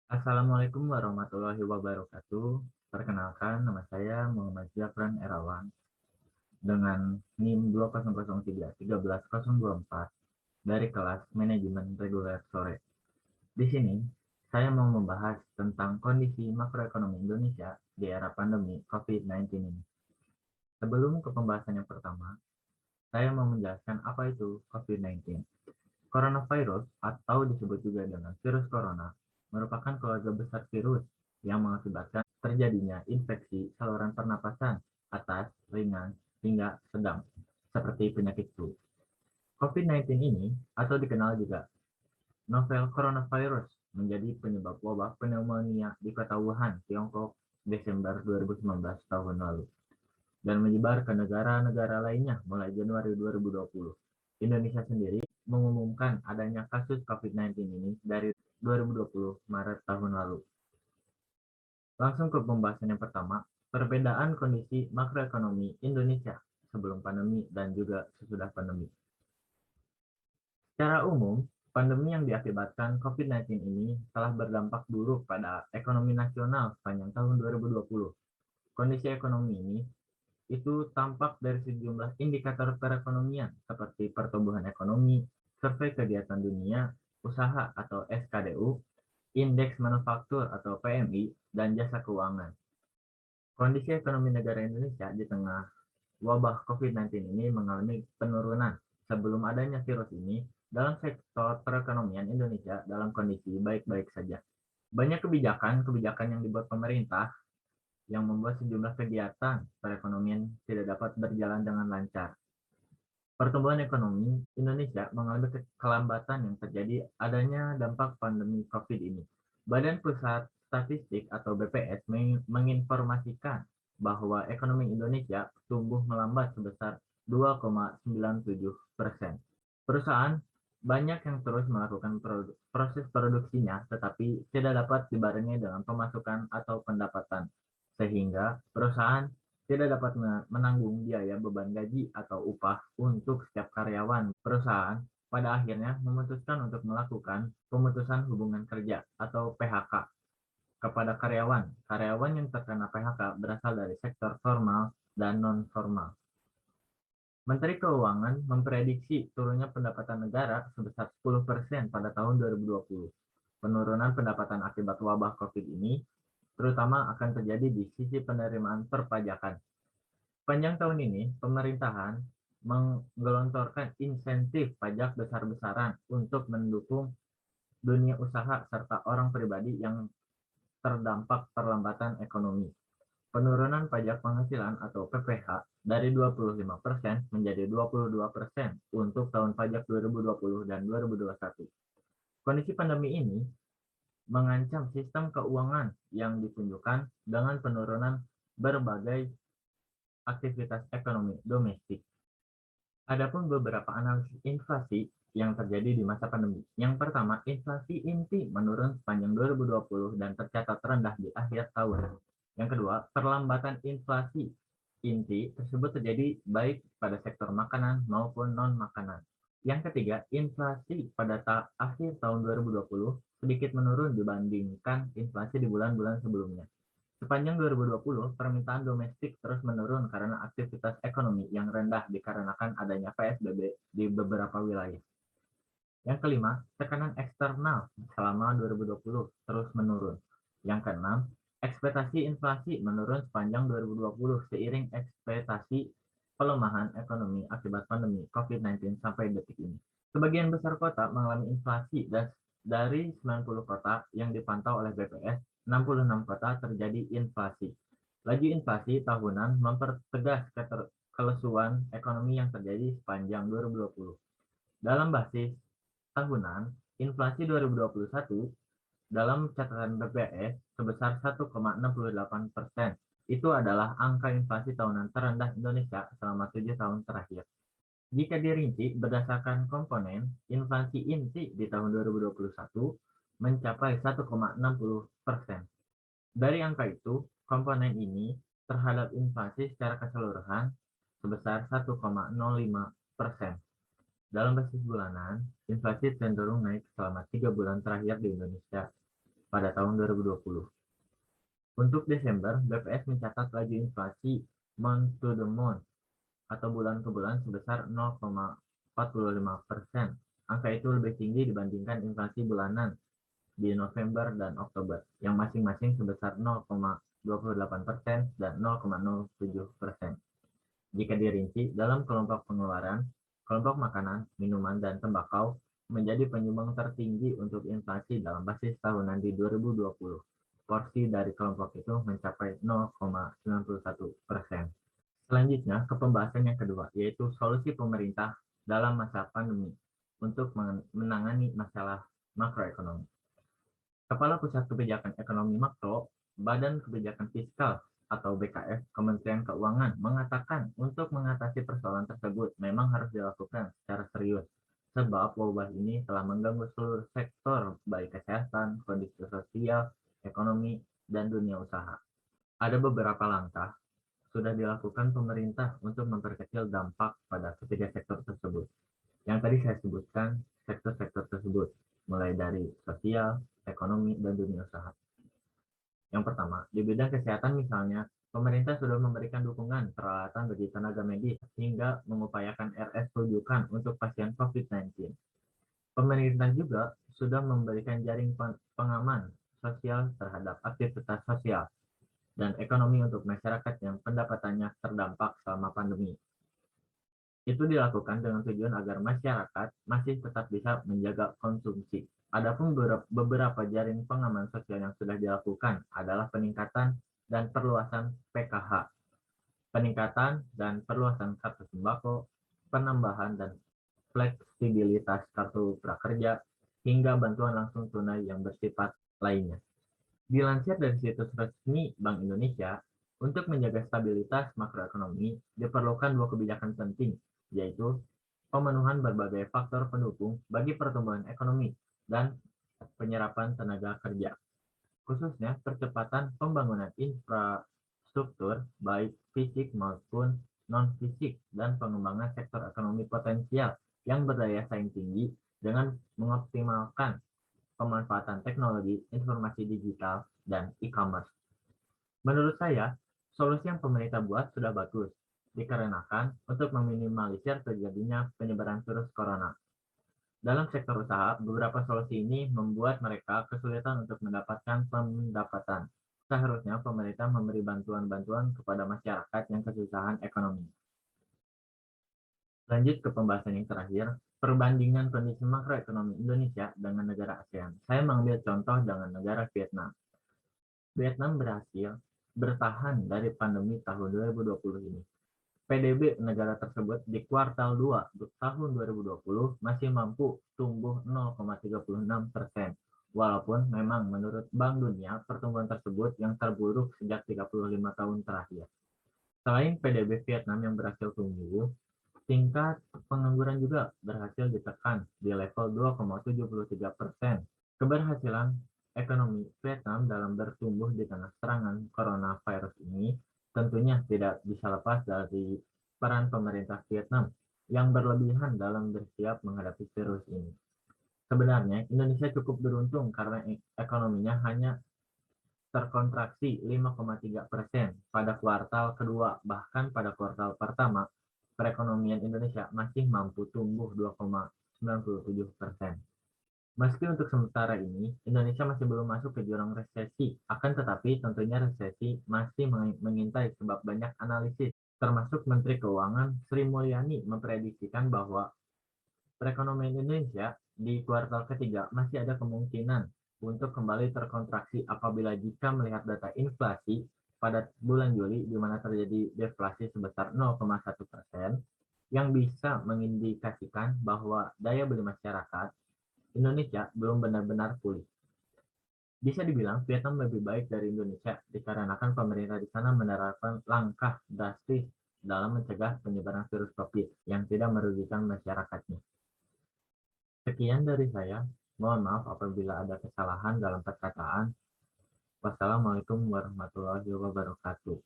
Assalamualaikum warahmatullahi wabarakatuh. Perkenalkan, nama saya Muhammad Jafran Erawan dengan NIM 200313024 dari kelas Manajemen Reguler Sore. Di sini, saya mau membahas tentang kondisi makroekonomi Indonesia di era pandemi COVID-19 ini. Sebelum ke pembahasan yang pertama, saya mau menjelaskan apa itu COVID-19. Coronavirus atau disebut juga dengan virus corona merupakan keluarga besar virus yang mengakibatkan terjadinya infeksi saluran pernapasan atas, ringan, hingga sedang, seperti penyakit flu. COVID-19 ini, atau dikenal juga novel coronavirus, menjadi penyebab wabah pneumonia di kota Wuhan, Tiongkok, Desember 2019 tahun lalu, dan menyebar ke negara-negara lainnya mulai Januari 2020. Indonesia sendiri mengumumkan adanya kasus COVID-19 ini dari 2020 Maret tahun lalu. Langsung ke pembahasan yang pertama, perbedaan kondisi makroekonomi Indonesia sebelum pandemi dan juga sesudah pandemi. Secara umum, pandemi yang diakibatkan COVID-19 ini telah berdampak buruk pada ekonomi nasional sepanjang tahun 2020. Kondisi ekonomi ini itu tampak dari sejumlah indikator perekonomian seperti pertumbuhan ekonomi, survei kegiatan dunia, usaha atau SKDU, indeks manufaktur atau PMI, dan jasa keuangan. Kondisi ekonomi negara Indonesia di tengah wabah COVID-19 ini mengalami penurunan. Sebelum adanya virus ini, dalam sektor perekonomian Indonesia dalam kondisi baik-baik saja. Banyak kebijakan yang dibuat pemerintah yang membuat sejumlah kegiatan perekonomian tidak dapat berjalan dengan lancar. Pertumbuhan ekonomi Indonesia mengalami kelambatan yang terjadi adanya dampak pandemi COVID ini. Badan Pusat Statistik atau BPS menginformasikan bahwa ekonomi Indonesia tumbuh melambat sebesar 2,97%. Perusahaan banyak yang terus melakukan proses produksinya, tetapi tidak dapat dibarengi dengan pemasukan atau pendapatan, sehingga perusahaan tidak dapat menanggung biaya beban gaji atau upah untuk setiap karyawan. Perusahaan pada akhirnya memutuskan untuk melakukan pemutusan hubungan kerja atau PHK kepada karyawan. Karyawan yang terkena PHK berasal dari sektor formal dan non-formal. Menteri Keuangan memprediksi turunnya pendapatan negara sebesar 10% pada tahun 2020. Penurunan pendapatan akibat wabah COVID ini terutama akan terjadi di sisi penerimaan perpajakan. Sepanjang tahun ini, pemerintahan menggelontorkan insentif pajak besar-besaran untuk mendukung dunia usaha serta orang pribadi yang terdampak perlambatan ekonomi. Penurunan pajak penghasilan atau PPH dari 25% menjadi 22% untuk tahun pajak 2020 dan 2021. Kondisi pandemi ini mengancam sistem keuangan yang ditunjukkan dengan penurunan berbagai aktivitas ekonomi domestik. Adapun beberapa analisis inflasi yang terjadi di masa pandemi. Yang pertama, inflasi inti menurun sepanjang 2020 dan tercatat rendah di akhir tahun. Yang kedua, perlambatan inflasi inti tersebut terjadi baik pada sektor makanan maupun non-makanan. Yang ketiga, inflasi pada akhir tahun 2020 sedikit menurun dibandingkan inflasi di bulan-bulan sebelumnya. Sepanjang 2020, permintaan domestik terus menurun karena aktivitas ekonomi yang rendah dikarenakan adanya PSBB di beberapa wilayah. Yang kelima, tekanan eksternal selama 2020 terus menurun. Yang keenam, ekspektasi inflasi menurun sepanjang 2020 seiring ekspektasi pelemahan ekonomi akibat pandemi COVID-19 sampai detik ini. Sebagian besar kota mengalami inflasi dan dari 90 kota yang dipantau oleh BPS, 66 kota terjadi inflasi. Laju inflasi tahunan mempertegas kelesuan ekonomi yang terjadi sepanjang 2020. Dalam basis tahunan, inflasi 2021 dalam catatan BPS sebesar 1,68%. Itu adalah angka inflasi tahunan terendah Indonesia selama 7 tahun terakhir. Jika dirinci berdasarkan komponen, inflasi inti di tahun 2021 mencapai 1,60%. Dari angka itu, komponen ini terhadap inflasi secara keseluruhan sebesar 1,05%. Dalam basis bulanan, inflasi cenderung naik selama 3 bulan terakhir di Indonesia. pada tahun 2020. Untuk Desember, BPS mencatat laju inflasi month to the month atau bulan ke bulan sebesar 0,45%. Angka itu lebih tinggi dibandingkan inflasi bulanan di November dan Oktober, yang masing-masing sebesar 0,28% dan 0,07%. Jika dirinci, dalam kelompok pengeluaran, kelompok makanan, minuman, dan tembakau menjadi penyumbang tertinggi untuk inflasi dalam basis tahunan di 2020. Porsi dari kelompok itu mencapai 0,91%. Selanjutnya, ke pembahasan yang kedua, yaitu solusi pemerintah dalam masa pandemi untuk menangani masalah makroekonomi. Kepala Pusat Kebijakan Ekonomi Makro, Badan Kebijakan Fiskal atau BKF, Kementerian Keuangan, mengatakan untuk mengatasi persoalan tersebut memang harus dilakukan secara serius, sebab wabah ini telah mengganggu seluruh sektor, baik kesehatan, kondisi sosial, ekonomi, dan dunia usaha. Ada beberapa langkah sudah dilakukan pemerintah untuk memperkecil dampak pada ketiga sektor tersebut. Yang tadi saya sebutkan sektor-sektor tersebut, mulai dari sosial, ekonomi, dan dunia usaha. Yang pertama, di bidang kesehatan misalnya, pemerintah sudah memberikan dukungan peralatan bagi tenaga medis hingga mengupayakan RS rujukan untuk pasien COVID-19. Pemerintah juga sudah memberikan jaring pengaman sosial terhadap aktivitas sosial dan ekonomi untuk masyarakat yang pendapatannya terdampak selama pandemi. Itu dilakukan dengan tujuan agar masyarakat masih tetap bisa menjaga konsumsi. Adapun beberapa jaring pengaman sosial yang sudah dilakukan adalah peningkatan dan perluasan PKH, peningkatan dan perluasan kartu sembako, penambahan dan fleksibilitas kartu prakerja, hingga bantuan langsung tunai yang bersifat lainnya. Dilansir dari situs resmi Bank Indonesia, untuk menjaga stabilitas makroekonomi diperlukan dua kebijakan penting, yaitu pemenuhan berbagai faktor pendukung bagi pertumbuhan ekonomi dan penyerapan tenaga kerja, khususnya percepatan pembangunan infrastruktur baik fisik maupun non-fisik dan pengembangan sektor ekonomi potensial yang berdaya saing tinggi dengan mengoptimalkan pemanfaatan teknologi informasi digital dan e-commerce. Menurut saya, solusi yang pemerintah buat sudah bagus, dikarenakan untuk meminimalisir terjadinya penyebaran virus corona. Dalam sektor usaha, beberapa solusi ini membuat mereka kesulitan untuk mendapatkan pendapatan. Seharusnya pemerintah memberi bantuan-bantuan kepada masyarakat yang kesusahan ekonomi. Lanjut ke pembahasan yang terakhir, perbandingan kondisi makroekonomi Indonesia dengan negara ASEAN. Saya mengambil contoh dengan negara Vietnam. Vietnam berhasil bertahan dari pandemi tahun 2020 ini. PDB negara tersebut di kuartal 2 tahun 2020 masih mampu tumbuh 0,36%. Walaupun memang menurut Bank Dunia pertumbuhan tersebut yang terburuk sejak 35 tahun terakhir. Selain PDB Vietnam yang berhasil tumbuh, tingkat pengangguran juga berhasil ditekan di level 2,73%. Keberhasilan ekonomi Vietnam dalam bertumbuh di tengah serangan coronavirus ini tentunya tidak bisa lepas dari peran pemerintah Vietnam yang berlebihan dalam bersiap menghadapi virus ini. Sebenarnya Indonesia cukup beruntung karena ekonominya hanya terkontraksi 5,3% pada kuartal kedua, bahkan pada kuartal pertama perekonomian Indonesia masih mampu tumbuh 2,97%. Meski untuk sementara ini, Indonesia masih belum masuk ke jurang resesi, akan tetapi tentunya resesi masih mengintai sebab banyak analisis, termasuk Menteri Keuangan Sri Mulyani memprediksikan bahwa perekonomian Indonesia di kuartal ketiga masih ada kemungkinan untuk kembali terkontraksi apabila jika melihat data inflasi pada bulan Juli di mana terjadi deflasi sebesar 0,1%, yang bisa mengindikasikan bahwa daya beli masyarakat Indonesia belum benar-benar pulih. Bisa dibilang Vietnam lebih baik dari Indonesia dikarenakan pemerintah di sana menerapkan langkah drastis dalam mencegah penyebaran virus COVID yang tidak merugikan masyarakatnya. Sekian dari saya. Mohon maaf apabila ada kesalahan dalam perkataan. Wassalamualaikum warahmatullahi wabarakatuh.